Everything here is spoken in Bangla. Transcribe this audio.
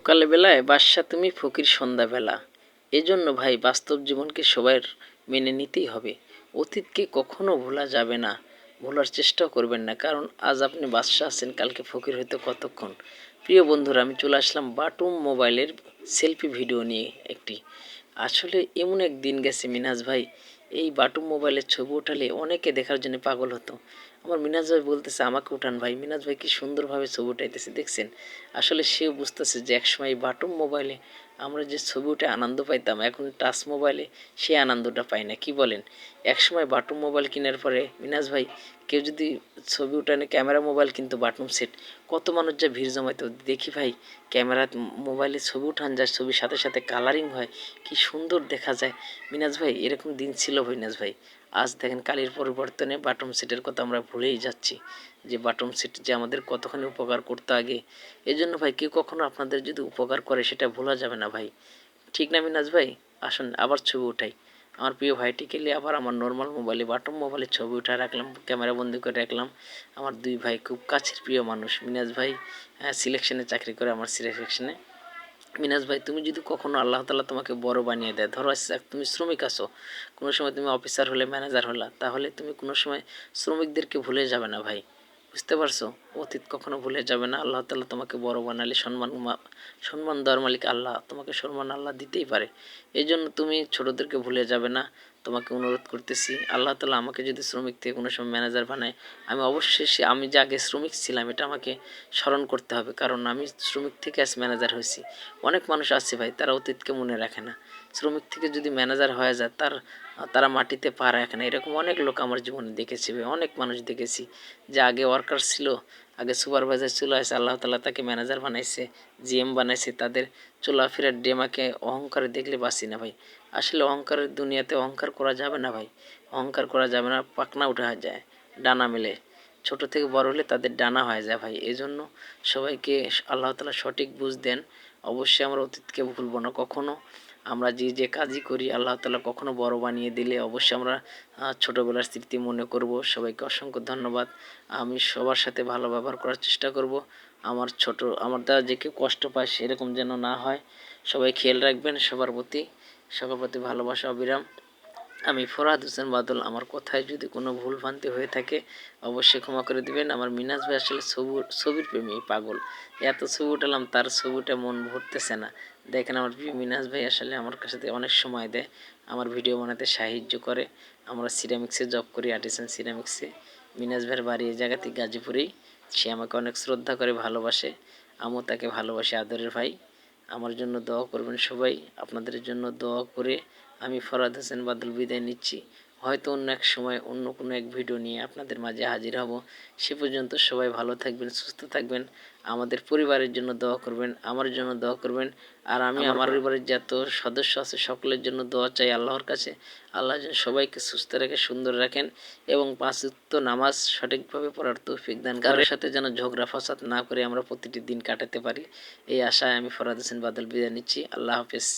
সকালবেলায় বাদশা তুমি ফকির সন্ধ্যাবেলা। এজন্য ভাই বাস্তব জীবনকে সবার মেনে নিতেই হবে। অতীতকে কখনো ভোলা যাবে না, ভোলার চেষ্টাও করবেন না, কারণ আজ আপনি বাদশা আছেন, কালকে ফকির হইতে কতক্ষণ। প্রিয় বন্ধুরা, আমি চলে আসলাম বাটুম মোবাইলের সেলফি ভিডিও নিয়ে একটি। আসলে এমন এক দিন গেছে মিনাজ ভাই, এই বাটুম মোবাইলের ছবি ওঠালে অনেকে দেখার জন্য পাগল হতো। আমার মিনাজ ভাই বলতেছে আমাকে উঠান ভাই। মিনাজ ভাই কি সুন্দরভাবে ছবি উঠাইতেছে দেখছেন। আসলে সেও বুঝতেছে যে একসময় এই বাটুম মোবাইলে আমরা যে ছবি উঠে আনন্দ পাইতাম, এখন টাচ মোবাইলে সেই আনন্দটা পাই না, কি বলেন? একসময় বাটুম মোবাইল কেনার পরে মিনাজ ভাই, কেউ যদি ছবি উঠানে ক্যামেরা মোবাইল কিন্তু বাটুম সেট, কত মানুষ যা ভিড় জমাইতো দেখি ভাই। ক্যামেরা মোবাইলে ছবি উঠান যায়, ছবির সাথে সাথে কালারিং হয়, কি সুন্দর দেখা যায়। মিনাজ ভাই এরকম দিন ছিল মিনাজ ভাই। আজ দেখেন কালের পরিবর্তনে বাটম সেটের কথা আমরা ভুলেই যাচ্ছি, যে বাটম সেট যে আমাদের কতখানি উপকার করতো আগে। এই জন্য ভাই কেউ কখনো আপনাদের যদি উপকার করে সেটা ভোলা যাবে না ভাই, ঠিক না মিনাজ ভাই? আসুন আবার ছবি উঠাই। আমার প্রিয় ভাইটিকে নিয়ে আবার আমার নর্মাল মোবাইলে বাটম মোবাইলে ছবি উঠে রাখলাম, ক্যামেরা বন্দি করে রাখলাম। আমার দুই ভাই খুব কাছের প্রিয় মানুষ। মিনাজ ভাই সিলেকশনে চাকরি করে, আমার সিলেকশনে। মিনাজ ভাই তুমি যদি কখনো আল্লাহ তালা তোমাকে বড় বানিয়ে দেয়, ধরো তুমি শ্রমিক আছো, কোনো সময় তুমি অফিসার হলে, ম্যানেজার হলা, তাহলে তুমি কোনো সময় শ্রমিকদেরকে ভুলে যাবে না ভাই, বুঝতে পারছো? অতীত কখনো ভুলে যাবে না। আল্লাহ তালা তোমাকে বড় বানালে সম্মান দেওয়ার মালিক আল্লাহ, তোমাকে সম্মান আল্লাহ দিতেই পারে। এই জন্য তুমি ছোটদেরকে ভুলে যাবে না। তোমাকে অনুরোধ করতেছি, আল্লাহ তালা আমাকে যদি শ্রমিক থেকে কোনো সময় ম্যানেজার বানায়, আমি অবশ্যই আমি যে আগে শ্রমিক ছিলাম এটা আমাকে স্মরণ করতে হবে, কারণ আমি শ্রমিক থেকে আজ ম্যানেজার হয়েছি। অনেক মানুষ আছে ভাই, তারা অতীতকে মনে রাখে না। শ্রমিক থেকে যদি ম্যানেজার হয়ে যায়, তারা মাটিতে পা রাখে না। এরকম অনেক লোক আমার জীবনে দেখেছি ভাই, অনেক মানুষ দেখেছি যে আগে ওয়ার্কার ছিল, আগে সুপারভাইজার ছিল, আছে আল্লাহ তালা তাকে ম্যানেজার বানাইছে, জিএম বানাইছে। তাদের চলাফেরার ডেমাকে অহংকারে দেখলে বাঁচি না ভাই। আসলে অহংকারের দুনিয়াতে অহংকার করা যাবে না ভাই, অহংকার করা যাবে না, পাকনা উঠে যায়, ডানা মেলে। ছোট থেকে বড় হলে তাদের ডানা হয়ে যায় ভাই। এই জন্য সবাইকে আল্লাহ তালা সঠিক বুঝ দেন। অবশ্যই আমরা অতীতকে ভুলব না কখনো। আমরা যে যে কাজই করি আল্লাহ তালা কখনো বড় বানিয়ে দিলে অবশ্যই আমরা ছোটোবেলার স্মৃতি মনে করব। সবাইকে অসংখ্য ধন্যবাদ। আমি সবার সাথে ভালো ব্যবহার করার চেষ্টা করব। আমার দ্বারা যে কেউ কষ্ট পায় সেরকম যেন না হয়। সবাই খেয়াল রাখবেন, সবার প্রতি ভালোবাসা অবিরাম। আমি ফরহাদ হোসেন বাদল। আমার কথায় যদি কোনো ভুল ভ্রান্তি হয়ে থাকে অবশ্যই ক্ষমা করে দিবেন। আমার মিনাজ ভাই আসলে ছবির প্রেমী পাগল, এত ছবি উঠালাম তার ছবিটা মন ভরতেছে না। দেখেন আমার প্রিয় মিনাজ ভাই আসলে আমার কাছে অনেক সময় দেয়, আমার ভিডিও বানাতে সাহায্য করে। আমরা সিরামিক্সে জব করি, আর্টিসান সিরামিক্সে। মিনাজ ভাইয়ের বাড়ি এই জায়গাতে গাজীপুরেই। সে আমাকে অনেক শ্রদ্ধা করে, ভালোবাসে। আমিও তাকে ভালোবাসি, আদরের ভাই। আমার জন্য দোয়া করবেন সবাই। আপনাদের জন্য দোয়া করে আমি ফরহাদ হোসেন বাদল বিদায় নিচ্ছি। হয়তো অন্য এক সময় অন্য কোনো এক ভিডিও নিয়ে আপনাদের মাঝে হাজির হব। সে পর্যন্ত সবাই ভালো থাকবেন, সুস্থ থাকবেন। আমাদের পরিবারের জন্য দোয়া করবেন, আমার জন্য দোয়া করবেন। আর আমি আমার পরিবারের যত সদস্য আছে সকলের জন্য দোয়া চাই আল্লাহর কাছে। আল্লাহ যেন সবাইকে সুস্থ রেখে সুন্দর রাখেন এবং পাঁচ ওয়াক্ত নামাজ সঠিকভাবে পড়ার তৌফিক দান করে। কারোর সাথে যেন ঝগড়া ফাসাদ না করে আমরা প্রতিটি দিন কাটাতে পারি, এই আশায় আমি ফরহাদ হোসেন বাদল বিদায় নিচ্ছি। আল্লাহ হাফেজ।